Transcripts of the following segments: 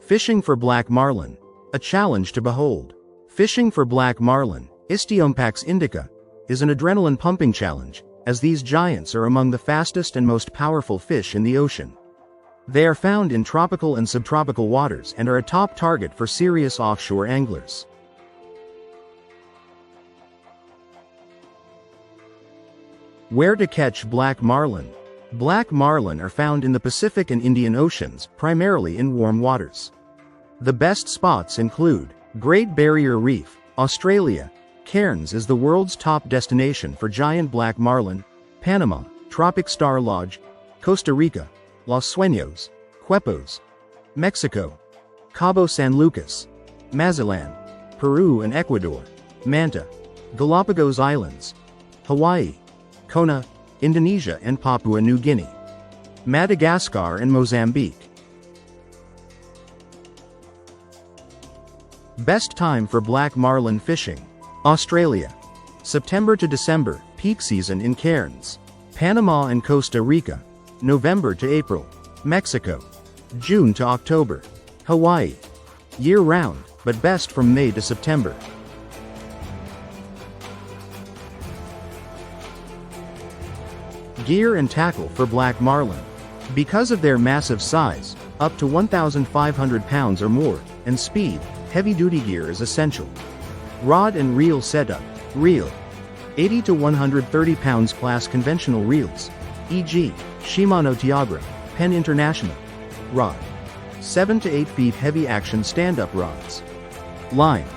Fishing for black marlin. A challenge to behold. Fishing for black marlin, Istiompax indica, is an adrenaline-pumping challenge, as these giants are among the fastest and most powerful fish in the ocean. They are found in tropical and subtropical waters and are a top target for serious offshore anglers. Where to catch black marlin? Black marlin are found in the Pacific and Indian Oceans, primarily in warm waters. The best spots include Great Barrier Reef, Australia. Cairns is the world's top destination for giant black marlin. Panama, Tropic Star Lodge. Costa Rica, Los Sueños, Quepos. Mexico, Cabo San Lucas. Mazatlan, Peru and Ecuador. Manta, Galapagos Islands. Hawaii, Kona, Indonesia and Papua New Guinea. Madagascar and Mozambique. Best time for black marlin fishing. Australia. September to December, peak season in Cairns. Panama and Costa Rica. November to April. Mexico. June to October. Hawaii. Year-round, but best from May to September. Gear and tackle for black marlin. Because of their massive size, up to 1,500 pounds or more, and speed, heavy-duty gear is essential. Rod and reel setup. Reel. 80 to 130 pounds class conventional reels, e.g., Shimano Tiagra, Penn International. Rod. 7 to 8 feet heavy action stand-up rods. Line.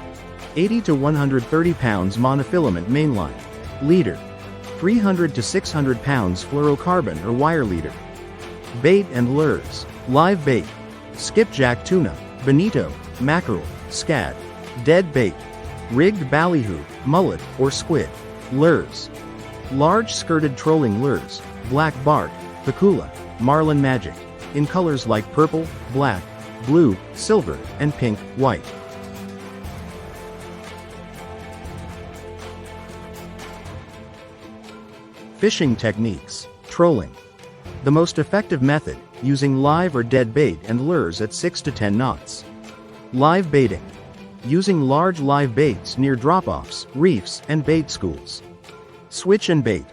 80 to 130 pounds monofilament mainline. Leader. 300 to 600 pounds fluorocarbon or wire leader. Bait and lures. Live bait. Skipjack tuna, bonito, mackerel, scad. Dead bait. Rigged ballyhoo, mullet, or squid. Lures. Large skirted trolling lures, black bark, pacula, marlin magic, in colors like purple, black, blue, silver, and pink, white. Fishing techniques. Trolling. The most effective method, using live or dead bait and lures at 6 to 10 knots. Live baiting. Using large live baits near drop-offs, reefs, and bait schools. Switch and bait.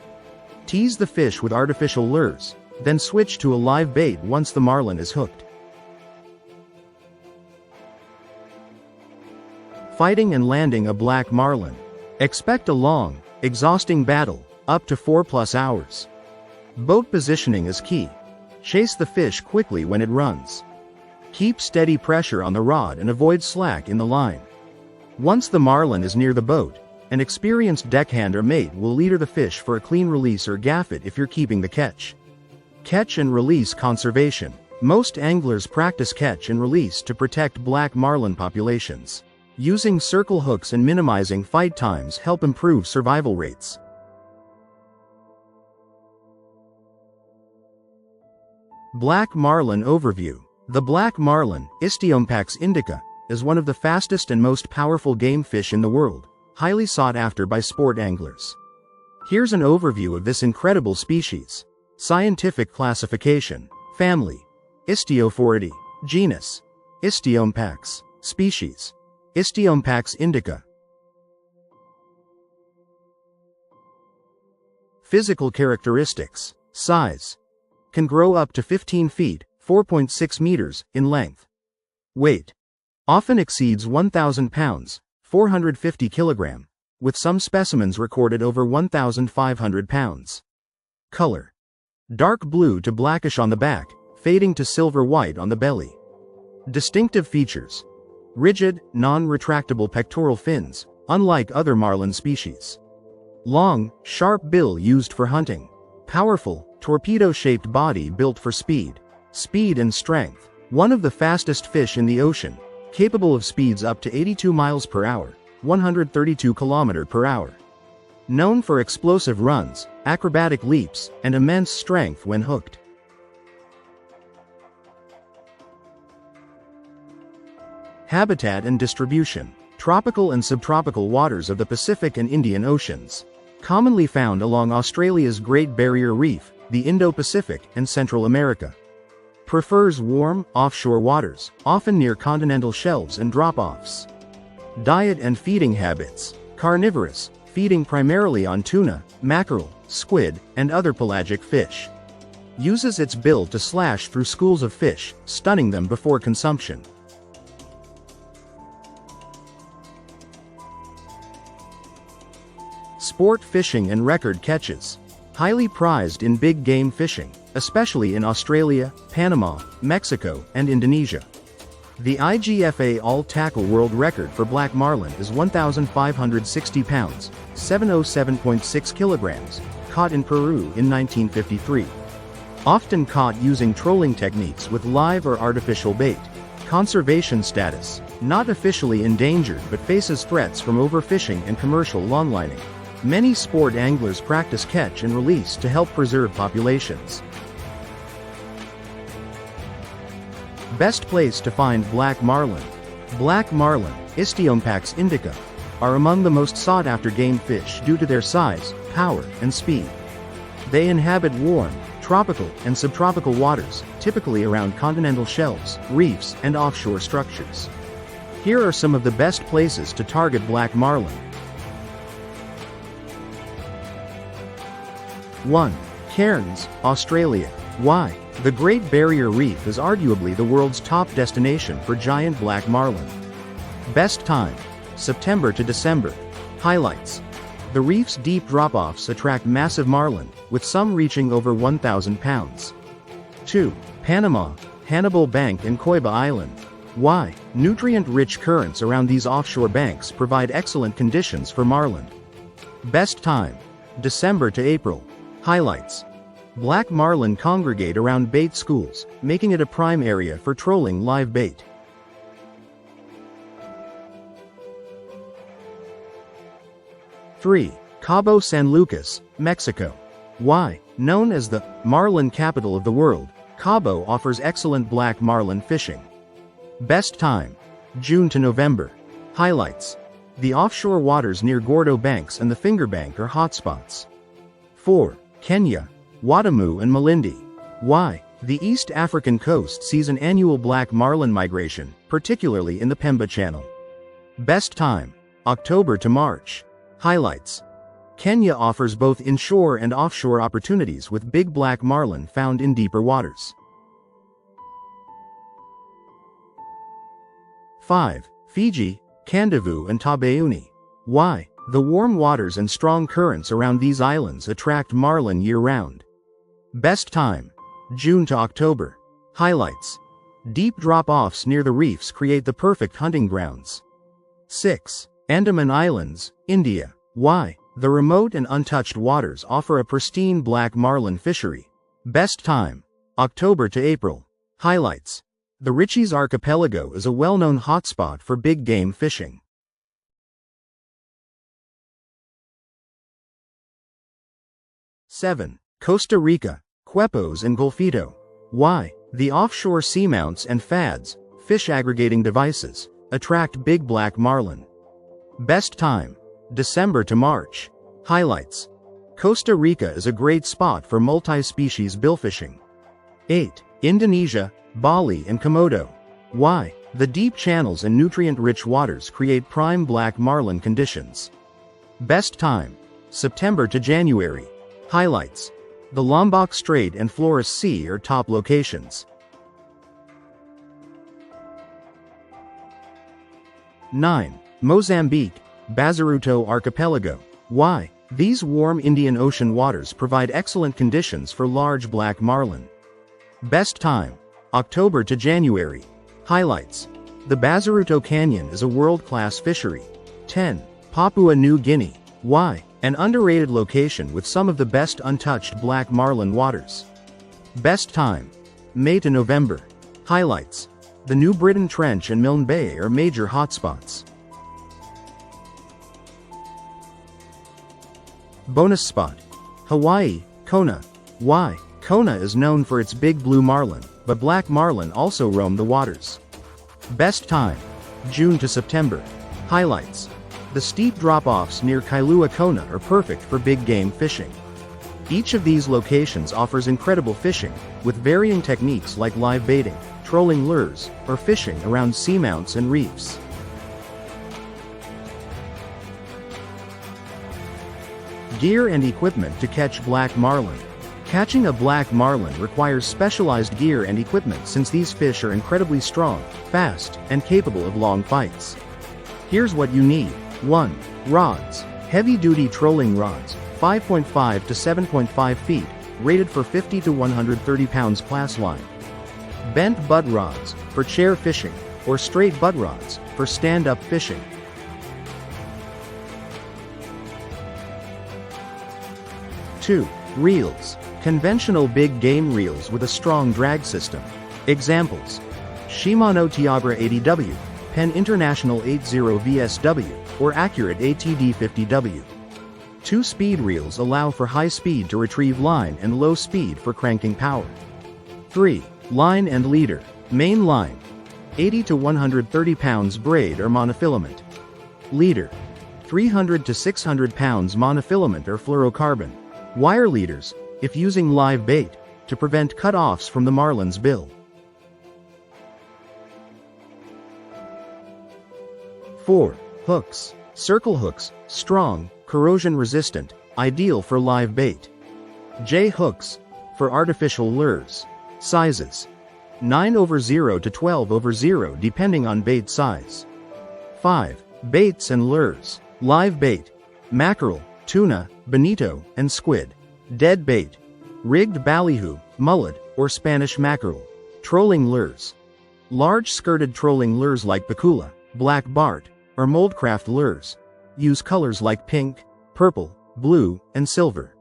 Tease the fish with artificial lures, then switch to a live bait once the marlin is hooked. Fighting and landing a black marlin. Expect a long, exhausting battle, up to 4+ hours. Boat positioning is key. Chase the fish quickly when it runs. Keep steady pressure on the rod and avoid slack in the line. Once the marlin is near the boat, an experienced deckhand or mate will leader the fish for a clean release or gaff it if you're keeping the catch. Catch and release conservation. Most anglers practice catch and release to protect black marlin populations. Using circle hooks and minimizing fight times help improve survival rates. Black marlin overview. The black marlin, Istiompax indica, is one of the fastest and most powerful game fish in the world, highly sought after by sport anglers. Here's an overview of this incredible species. Scientific classification. Family. Istiophoridae. Genus. Istiompax. Species. Istiompax indica. Physical characteristics. Size. Can grow up to 15 feet, 4.6 meters, in length. Weight. Often exceeds 1,000 pounds, 450 kilogram, with some specimens recorded over 1,500 pounds. Color. Dark blue to blackish on the back, fading to silver-white on the belly. Distinctive features. Rigid, non-retractable pectoral fins, unlike other marlin species. Long, sharp bill used for hunting. Powerful, torpedo-shaped body built for speed. Speed and strength. One of the fastest fish in the ocean, capable of speeds up to 82 miles per hour, 132 km per hour. Known for explosive runs, acrobatic leaps, and immense strength when hooked. Habitat and distribution. Tropical and subtropical waters of the Pacific and Indian Oceans. Commonly found along Australia's Great Barrier Reef, the Indo-Pacific, and Central America. Prefers warm, offshore waters, often near continental shelves and drop-offs. Diet and feeding habits. Carnivorous, feeding primarily on tuna, mackerel, squid, and other pelagic fish. Uses its bill to slash through schools of fish, stunning them before consumption. Sport fishing and record catches. Highly prized in big game fishing, especially in Australia, Panama, Mexico, and Indonesia. The IGFA all-tackle world record for black marlin is 1,560 pounds, 707.6 kilograms, caught in Peru in 1953. Often caught using trolling techniques with live or artificial bait. Conservation status. Not officially endangered but faces threats from overfishing and commercial longlining. Many sport anglers practice catch and release to help preserve populations. Best place to find black marlin. Black marlin, Istiompax indica, are among the most sought-after game fish due to their size, power, and speed. They inhabit warm, tropical, and subtropical waters, typically around continental shelves, reefs, and offshore structures. Here are some of the best places to target black marlin. 1. Cairns, Australia. Why? The Great Barrier Reef is arguably the world's top destination for giant black marlin. Best time: September to December. Highlights: the reef's deep drop-offs attract massive marlin, with some reaching over 1,000 pounds. 2. Panama, Hannibal Bank and Coiba Island. Why? Nutrient-rich currents around these offshore banks provide excellent conditions for marlin. Best time: December to April. Highlights: black marlin congregate around bait schools, making it a prime area for trolling live bait. 3. Cabo San Lucas, Mexico. Why? Known as the marlin capital of the world, Cabo offers excellent black marlin fishing. Best time: June to November. Highlights: the offshore waters near Gordo Banks and the Finger Bank are hotspots. 4. Kenya, Watamu and Malindi. Why? The East African coast sees an annual black marlin migration, particularly in the Pemba Channel. Best time: October to March. Highlights: Kenya offers both inshore and offshore opportunities with big black marlin found in deeper waters. 5. Fiji, Kandivu and Tabeuni. Why? The warm waters and strong currents around these islands attract marlin year-round. Best time: June to October. Highlights: deep drop-offs near the reefs create the perfect hunting grounds. 6. Andaman Islands, India. Why? The remote and untouched waters offer a pristine black marlin fishery. Best time: October to April. Highlights: the Ritchie's Archipelago is a well-known hotspot for big game fishing. 7. Costa Rica, Quepos and Golfito. Why? The offshore seamounts and fads, fish aggregating devices, attract big black marlin. Best time: December to March. Highlights: Costa Rica is a great spot for multi-species billfishing. 8. Indonesia, Bali and Komodo. Why? The deep channels and nutrient-rich waters create prime black marlin conditions. Best time: September to January. Highlights: the Lombok Strait and Flores Sea are top locations. 9. Mozambique, Bazaruto Archipelago. Why? These warm Indian Ocean waters provide excellent conditions for large black marlin. Best time: October to January. Highlights: the Bazaruto Canyon is a world-class fishery. 10. Papua New Guinea. Why? An underrated location with some of the best untouched black marlin waters. Best time: May to November. Highlights: the New Britain Trench and Milne Bay are major hotspots. Bonus spot: Hawaii, Kona. Why? Kona is known for its big blue marlin, but black marlin also roam the waters. Best time: June to September. Highlights: the steep drop-offs near Kailua Kona are perfect for big game fishing. Each of these locations offers incredible fishing, with varying techniques like live baiting, trolling lures, or fishing around seamounts and reefs. Gear and equipment to catch black marlin. Catching a black marlin requires specialized gear and equipment since these fish are incredibly strong, fast, and capable of long fights. Here's what you need. 1. Rods. Heavy-duty trolling rods, 5.5 to 7.5 feet, rated for 50 to 130 pounds class line. Bent butt rods, for chair fishing, or straight butt rods, for stand-up fishing. 2. Reels. Conventional big game reels with a strong drag system. Examples: Shimano Tiagra 80W, Penn International 80VSW, or Accurate ATD 50W. 2 speed reels allow for high speed to retrieve line and low speed for cranking power. 3. Line and leader. Main line, 80 to 130 pounds braid or monofilament. Leader, 300 to 600 pounds monofilament or fluorocarbon. Wire leaders, if using live bait, to prevent cut-offs from the marlin's bill. 4. Hooks. Circle hooks, strong, corrosion-resistant, ideal for live bait. J hooks, for artificial lures. Sizes: 9/0 to 12/0 depending on bait size. 5. Baits and lures. Live bait: mackerel, tuna, bonito, and squid. Dead bait: rigged ballyhoo, mullet, or Spanish mackerel. Trolling lures: large skirted trolling lures like pacula, black bart, or moldcraft lures. Use colors like pink, purple, blue, and silver.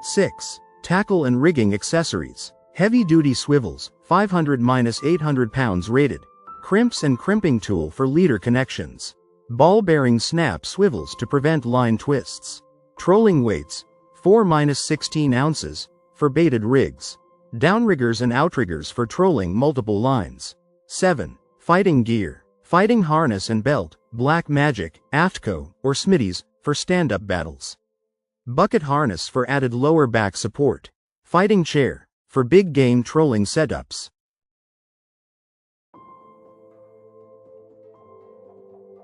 Six. Tackle and rigging accessories. Heavy-duty swivels, 500-800 pounds rated. Crimps and crimping tool for leader connections. Ball-bearing snap swivels to prevent line twists. Trolling weights, 4-16 ounces, for baited rigs. Downriggers and outriggers for trolling multiple lines. 7. Fighting gear. Fighting harness and belt, Black Magic, Aftco, or Smitty's, for stand-up battles. Bucket harness for added lower back support. Fighting chair, for big game trolling setups.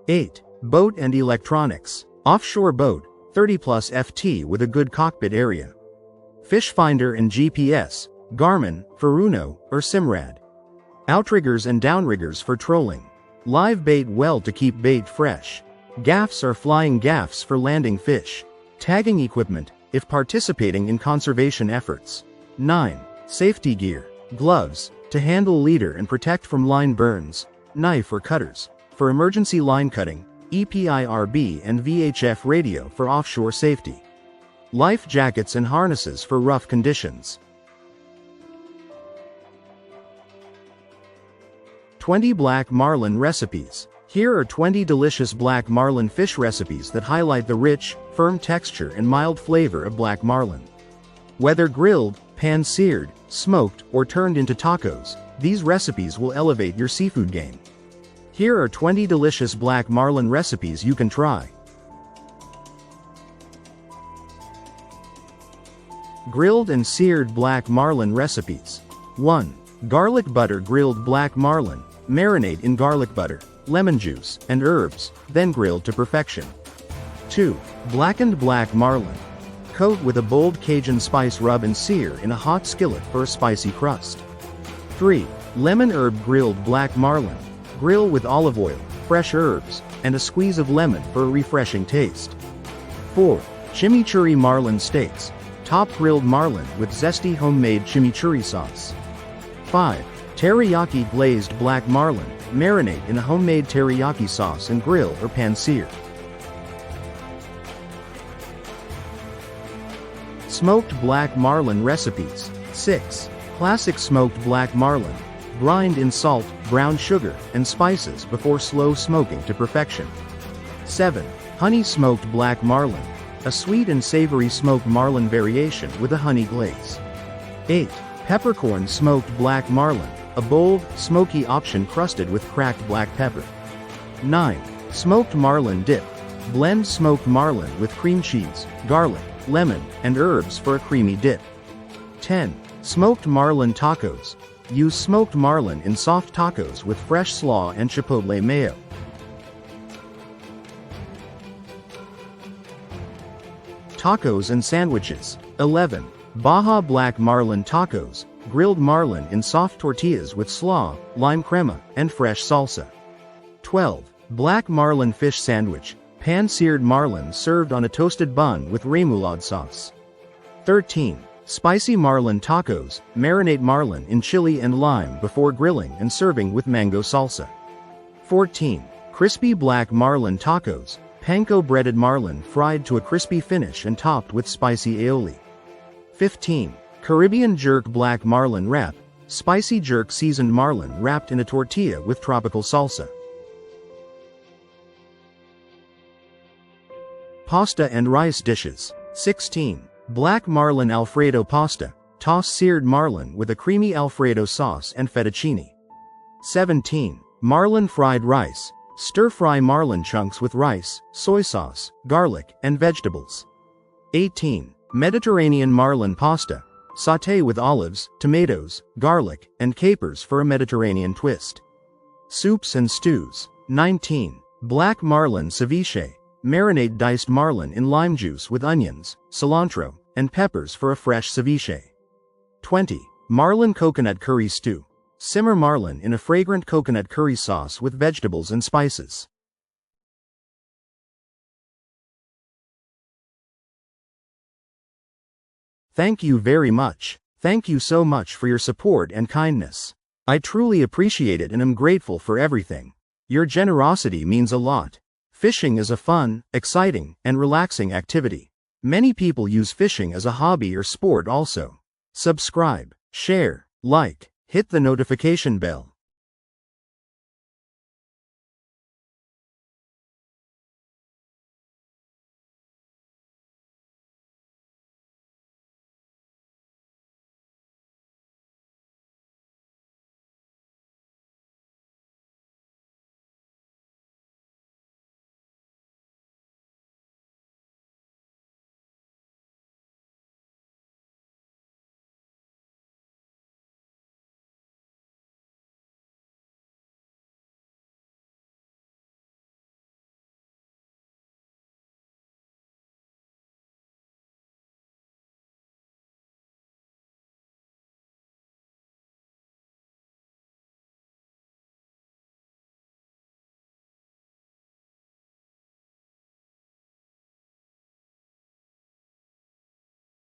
8. Boat and electronics. Offshore boat, 30+ FT with a good cockpit area. Fish finder and GPS, Garmin, Furuno, or Simrad. Outriggers and downriggers for trolling. Live bait well to keep bait fresh. Gaffs or flying gaffs for landing fish. Tagging equipment, if participating in conservation efforts. 9. Safety gear. Gloves, to handle leader and protect from line burns. Knife or cutters, for emergency line cutting. EPIRB and VHF radio for offshore safety. Life jackets and harnesses for rough conditions. 20 Black Marlin recipes. Here are 20 delicious black marlin fish recipes that highlight the rich, firm texture and mild flavor of black marlin. Whether grilled, pan-seared, smoked, or turned into tacos, these recipes will elevate your seafood game. Here are 20 delicious black marlin recipes you can try. Grilled and seared black marlin recipes. 1. Garlic butter grilled black marlin. Marinate in garlic butter, lemon juice, and herbs, then grilled to perfection. 2. Blackened black marlin. Coat with a bold Cajun spice rub and sear in a hot skillet for a spicy crust. 3. Lemon herb grilled black marlin. Grill with olive oil, fresh herbs, and a squeeze of lemon for a refreshing taste. 4. Chimichurri marlin steaks. Top grilled marlin with zesty homemade chimichurri sauce. 5. Teriyaki glazed black marlin. Marinate in a homemade teriyaki sauce and grill or pan-sear. Smoked black marlin recipes. 6. Classic smoked black marlin. Grind in salt, brown sugar, and spices before slow smoking to perfection. 7. Honey smoked black marlin. A sweet and savory smoked marlin variation with a honey glaze. 8. Peppercorn smoked black marlin. A bold, smoky option crusted with cracked black pepper. 9. Smoked marlin dip. Blend smoked marlin with cream cheese, garlic, lemon, and herbs for a creamy dip. 10. Smoked marlin tacos. Use smoked marlin in soft tacos with fresh slaw and chipotle mayo. Tacos and sandwiches. 11. Baja Black Marlin tacos. Grilled marlin in soft tortillas with slaw, lime crema, and fresh salsa. 12. Black Marlin fish sandwich. Pan-seared marlin served on a toasted bun with remoulade sauce. 13. Spicy marlin tacos. Marinate marlin in chili and lime before grilling and serving with mango salsa. 14. Crispy black marlin tacos. Panko breaded marlin fried to a crispy finish and topped with spicy aioli. 15. Caribbean jerk black marlin wrap. Spicy jerk seasoned marlin wrapped in a tortilla with tropical salsa. Pasta and rice dishes. 16. Black marlin Alfredo pasta. Toss seared marlin with a creamy Alfredo sauce and fettuccine. 17. Marlin fried rice. Stir-fry marlin chunks with rice, soy sauce, garlic, and vegetables. 18. Mediterranean marlin pasta. Sauté with olives, tomatoes, garlic, and capers for a Mediterranean twist. Soups and stews. 19. Black marlin ceviche. Marinate diced marlin in lime juice with onions, cilantro, and peppers for a fresh ceviche. 20. Marlin coconut curry stew. Simmer marlin in a fragrant coconut curry sauce with vegetables and spices. Thank you very much. Thank you so much for your support and kindness. I truly appreciate it and am grateful for everything. Your generosity means a lot. Fishing is a fun, exciting, and relaxing activity. Many people use fishing as a hobby or sport also. Subscribe, share, like, hit the notification bell.